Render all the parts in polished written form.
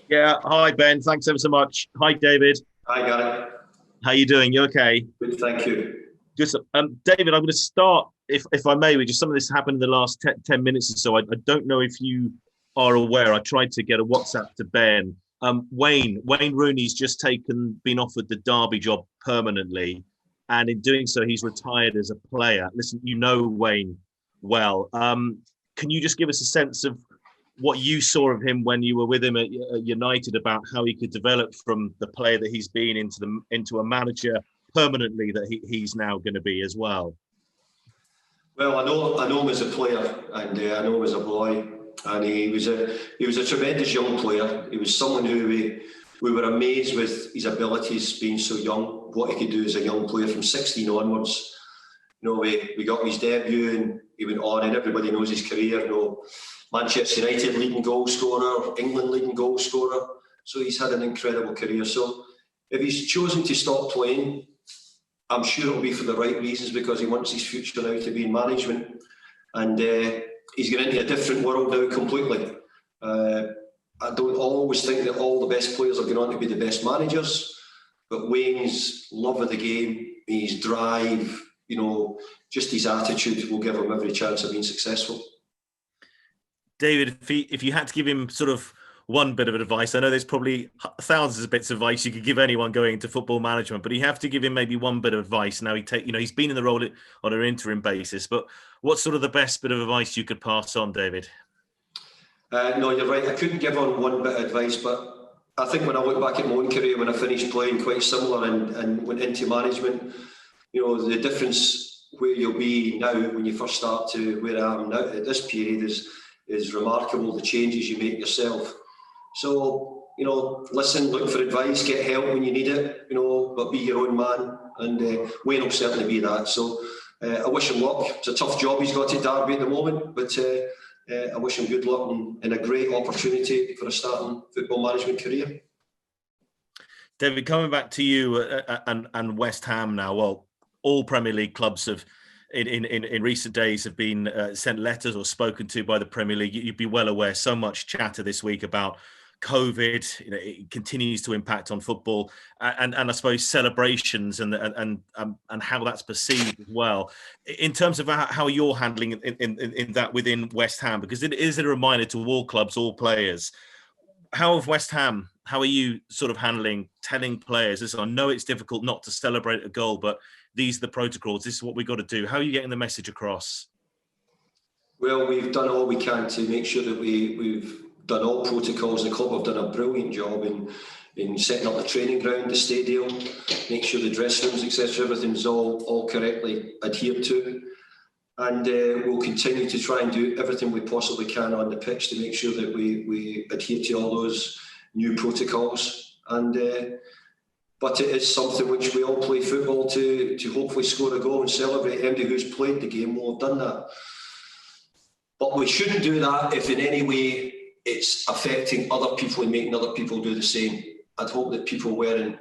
Yeah. Hi, Ben. Thanks ever so much. Hi, David. I got it. How you doing? You okay? Good, thank you. Just, David, I'm going to start, if I may, with just some of this happened in the last 10 minutes or so. I don't know if you are aware. I tried to get a WhatsApp to Ben. Wayne Rooney's just been offered the Derby job permanently, and in doing so, he's retired as a player. Listen, you know Wayne well. Can you just give us a sense of what you saw of him when you were with him at United, about how he could develop from the player that he's been into a manager permanently that he's now going to be as well? Well, I know him as a player, and I know him as a boy, and he was a tremendous young player. He was someone who we were amazed with his abilities being so young, what he could do as a young player from 16 onwards. We got his debut and he went on, and everybody knows his career. Manchester United leading goal scorer, England leading goal scorer. So he's had an incredible career. So if he's chosen to stop playing, I'm sure it'll be for the right reasons, because he wants his future now to be in management, and he's going into a different world now completely. I don't always think that all the best players are going on to be the best managers, but Wayne's love of the game, his drive, just his attitude will give him every chance of being successful. David, if you had to give him sort of one bit of advice, I know there's probably thousands of bits of advice you could give anyone going into football management, but you have to give him maybe one bit of advice. Now he's been in the role on an interim basis, but what's sort of the best bit of advice you could pass on, David? No, you're right. I couldn't give on one bit of advice, but I think when I look back at my own career, when I finished playing, quite similar, and went into management, the difference where you'll be now when you first start to where I am now at this period is remarkable. The changes you make yourself. So, listen, look for advice, get help when you need it, but be your own man. And Wayne will certainly be that. So I wish him luck. It's a tough job he's got at Derby at the moment, but I wish him good luck and a great opportunity for a starting football management career. David, coming back to you and West Ham now. Well, all Premier League clubs have, in recent days, have been sent letters or spoken to by the Premier League. You'd be well aware. So much chatter this week about COVID. It continues to impact on football, and I suppose celebrations and how that's perceived as well. In terms of how you're handling in that within West Ham, because it is a reminder to all clubs, all players. How are you sort of handling telling players, listen, I know it's difficult not to celebrate a goal, but these are the protocols, this is what we've got to do. How are you getting the message across? Well, we've done all we can to make sure that we've done all protocols. The club have done a brilliant job in setting up the training ground, the stadium, make sure the dressing rooms, etc., everything's all correctly adhered to. And we'll continue to try and do everything we possibly can on the pitch to make sure that we adhere to all those new protocols. But it is something which we all play football to hopefully score a goal and celebrate. Anybody who's played the game will have done that. But we shouldn't do that if in any way it's affecting other people and making other people do the same. I'd hope that people weren't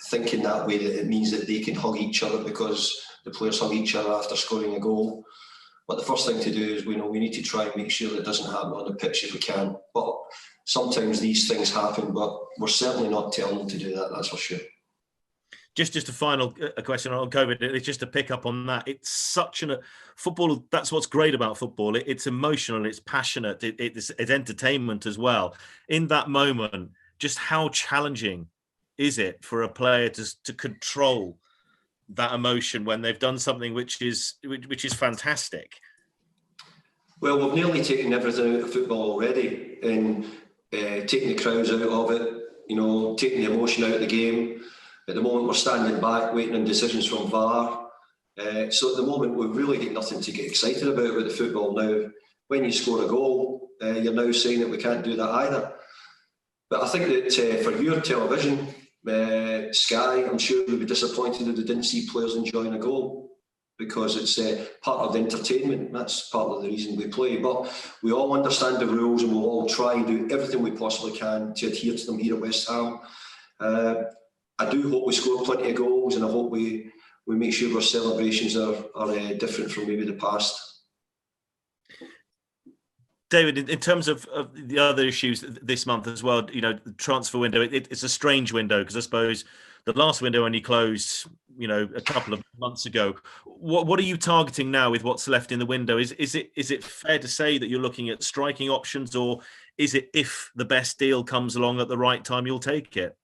thinking that way, that it means that they can hug each other because the players hug each other after scoring a goal. But the first thing to do is we need to try and make sure that it doesn't happen on the pitch if we can. But sometimes these things happen, but we're certainly not telling them to do that, that's for sure. Just a final question on COVID. It's just to pick up on that. It's such football. That's what's great about football. It's emotional. It's passionate. It's entertainment as well. In that moment, just how challenging is it for a player to control that emotion when they've done something which is fantastic? Well, we've nearly taken everything out of football already, and taking the crowds out of it. Taking the emotion out of the game. At the moment, we're standing back, waiting on decisions from VAR. So at the moment, we've really got nothing to get excited about with the football now. When you score a goal, you're now saying that we can't do that either. But I think that for your television, Sky, I'm sure would be disappointed if they didn't see players enjoying a goal, because it's part of the entertainment. That's part of the reason we play. But we all understand the rules, and we'll all try and do everything we possibly can to adhere to them here at West Ham. I do hope we score plenty of goals, and I hope we make sure our celebrations are different from maybe the past. David, in terms of the other issues this month as well, the transfer window, it's a strange window because I suppose the last window only closed, a couple of months ago. What are you targeting now with what's left in the window? Is it fair to say that you're looking at striking options, or is it if the best deal comes along at the right time, you'll take it?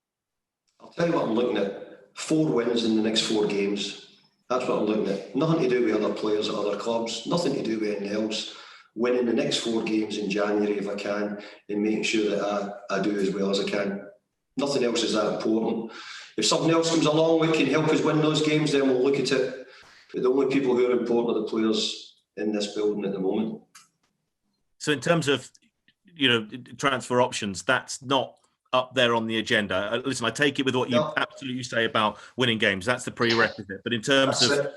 I'll tell you what I'm looking at. 4 wins in the next 4 games. That's what I'm looking at. Nothing to do with other players at other clubs. Nothing to do with anything else. Winning the next 4 games in January if I can, and making sure that I do as well as I can. Nothing else is that important. If something else comes along that can help us win those games, then we'll look at it. But the only people who are important are the players in this building at the moment. So in terms of, transfer options, that's not up there on the agenda. Listen, I take it with what you absolutely say about winning games. That's the prerequisite. But in terms of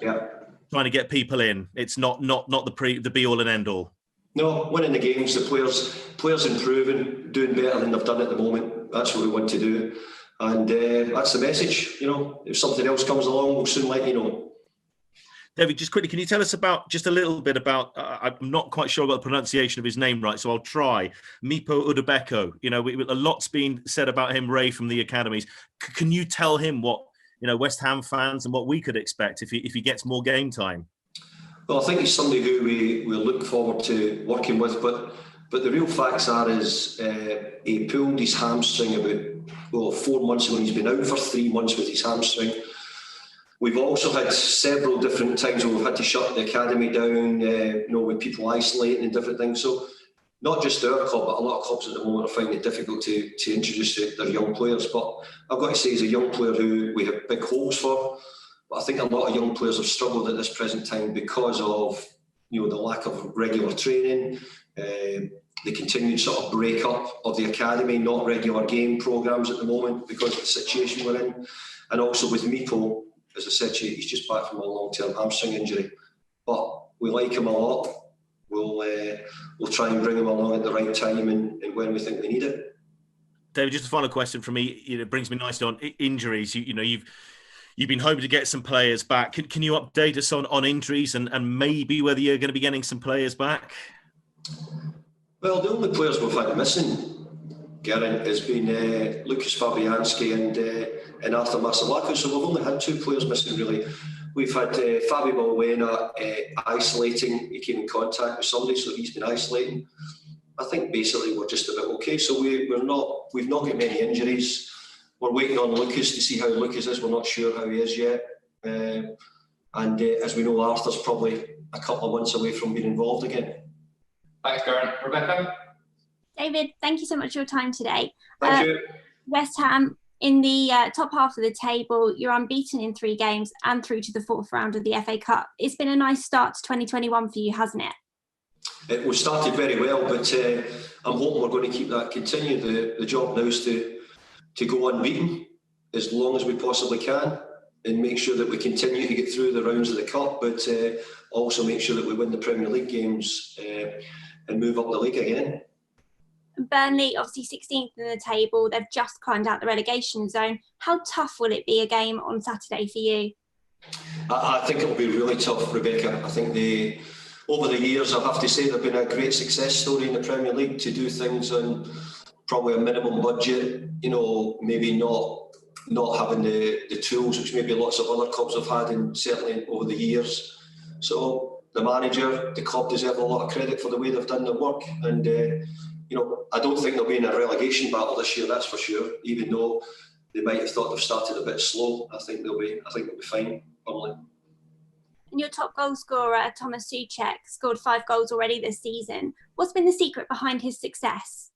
trying to get people in, it's not the be all and end all. No, winning the games, the players improving, doing better than they've done at the moment. That's what we want to do. And that's the message. If something else comes along, we'll soon let you know. David, just quickly, can you tell us just a little bit about, I'm not quite sure about the pronunciation of his name right, so I'll try. Mipo Udubeko. A lot's been said about him, Ray, from the academies. Can you tell him what, West Ham fans and what we could expect if he gets more game time? Well, I think he's somebody who we look forward to working with, but the real facts are he pulled his hamstring about 4 months ago, and he's been out for 3 months with his hamstring. We've also had several different times where we've had to shut the academy down, with people isolating and different things. So not just our club, but a lot of clubs at the moment are finding it difficult to introduce their young players. But I've got to say, he's a young player who we have big hopes for. But I think a lot of young players have struggled at this present time because of the lack of regular training, the continued sort of break up of the academy, not regular game programmes at the moment because of the situation we're in, and also with Mipo. As I said to you, he's just back from a long-term hamstring injury. But we like him a lot. We'll try and bring him along at the right time and when we think we need it. David, just a final question from me. It brings me nicely on injuries. You've been hoping to get some players back. Can you update us on injuries and maybe whether you're going to be getting some players back? Well, the only players we've had missing, Geraint, has been Lucas Fabianski and Arthur Masalako. So we've only had 2 players missing, really. We've had Fabio Balbuena isolating. He came in contact with somebody, so he's been isolating. I think basically we're just about okay. So we've not got many injuries. We're waiting on Lucas to see how Lucas is. We're not sure how he is yet. And as we know, Arthur's probably a couple of months away from being involved again. Thanks, Geraint. Rebecca? David, thank you so much for your time today. Thank you. West Ham, in the top half of the table, you're unbeaten in 3 games and through to the 4th round of the FA Cup. It's been a nice start to 2021 for you, hasn't it? We started very well, but I'm hoping we're going to keep that continue. The job now is to go unbeaten as long as we possibly can and make sure that we continue to get through the rounds of the Cup, but also make sure that we win the Premier League games and move up the league again. Burnley, obviously 16th in the table. They've just climbed out the relegation zone. How tough will it be a game on Saturday for you? I think it will be really tough, Rebecca. I think over the years, I have to say, they've been a great success story in the Premier League to do things on probably a minimum budget, maybe not having the tools which maybe lots of other clubs have had, and certainly over the years. So the manager, the club deserve a lot of credit for the way they've done their work. And I don't think they'll be in a relegation battle this year, that's for sure. Even though they might have thought they've started a bit slow, I think they'll be fine. Probably. And your top goal scorer, Thomas Souček, scored 5 goals already this season. What's been the secret behind his success?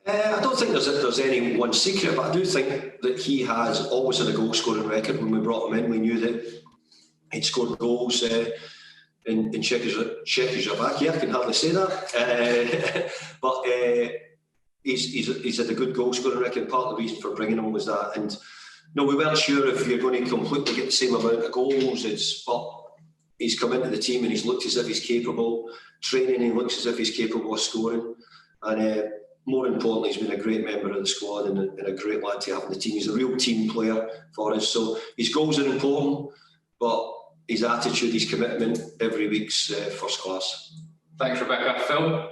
I don't think there's any one secret, but I do think that he has always had a goal scoring record. When we brought him in, we knew that he'd scored goals in Czechoslovakia. I can hardly say that, but he's had a good goal scoring record. Part of the reason for bringing him was that, and we weren't sure if you're going to completely get the same amount of goals. But he's come into the team and he's looked as if he's capable. Training, he looks as if he's capable of scoring, and more importantly, he's been a great member of the squad and a great lad to have in the team. He's a real team player for us. So his goals are important, but his attitude, his commitment every week's first class. Thanks, Rebecca. Phil?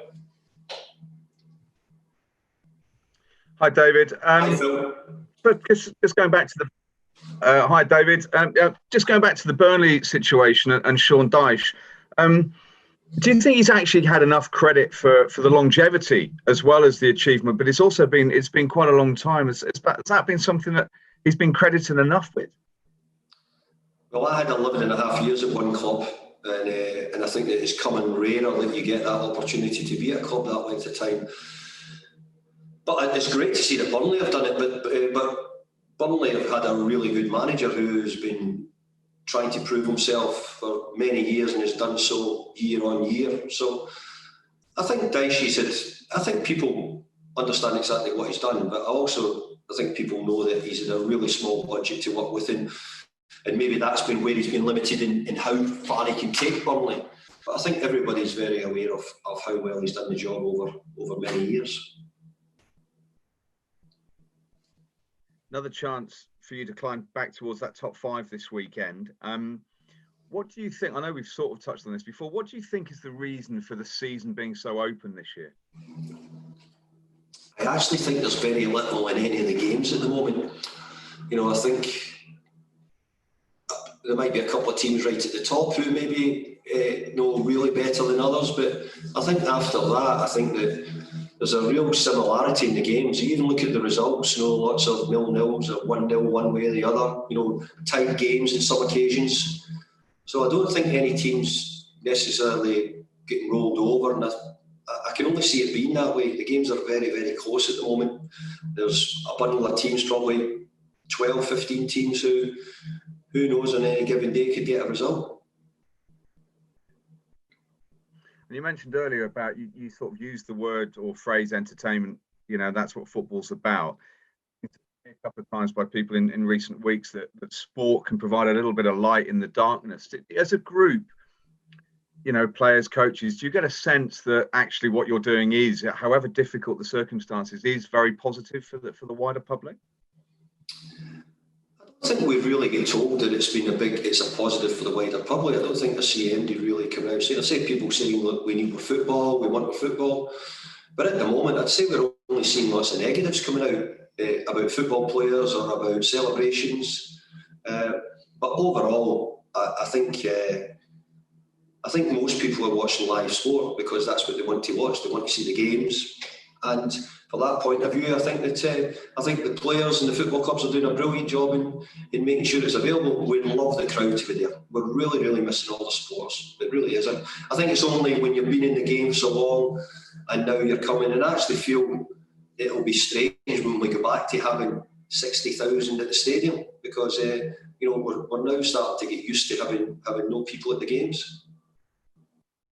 Hi, David. Hi, Phil. But just going back to the hi, David. Just going back to the Burnley situation and Sean Dyche. Do you think he's actually had enough credit for the longevity as well as the achievement? But it's been quite a long time. Has that been something that he's been credited enough with? Well, I had 11.5 years at one club, and I think that it's coming rarer that you get that opportunity to be at a club that length of time. But it's great to see that Burnley have done it. But Burnley have had a really good manager who's been trying to prove himself for many years and has done so year on year. So I think I think people understand exactly what he's done, but I think people know that he's had a really small budget to work within, and maybe that's been where he's been limited in how far he can take Burnley. But I think everybody's very aware of how well he's done the job over many years. Another chance for you to climb back towards that top 5 this weekend. What do you think? I know we've sort of touched on this before. What do you think is the reason for the season being so open this year? I actually think there's very little in any of the games at the moment. I think there might be a couple of teams right at the top who maybe know really better than others, but I think after that, I think that there's a real similarity in the games. You even look at the results, lots of 0-0s or 1-0 one way or the other, tight games in some occasions. So I don't think any team's necessarily getting rolled over, and I can only see it being that way. The games are very, very close at the moment. There's a bundle of teams, probably 12, 15 teams who knows on any given day could get a result. And you mentioned earlier about you sort of used the word or phrase entertainment. That's what football's about. It's a couple of times by people in recent weeks that sport can provide a little bit of light in the darkness. As a group, players, coaches, do you get a sense that actually what you're doing is, however difficult the circumstances, is very positive for the wider public? I don't think we really get told that it's a positive for the wider public. I don't think the CM did really come out and say. I see people saying, look, we need more football, we want more football. But at the moment, I'd say we're only seeing lots of negatives coming out about football players or about celebrations. But overall, I think most people are watching live sport because that's what they want to watch. They want to see the games. And from that point of view, I think the players and the football clubs are doing a brilliant job in making sure it's available. We'd love the crowd to be there. We're really, really missing all the sports. It really is. I think it's only when you've been in the game so long and now you're coming, and I actually feel it'll be strange when we go back to having 60,000 at the stadium because we're now starting to get used to having no people at the games.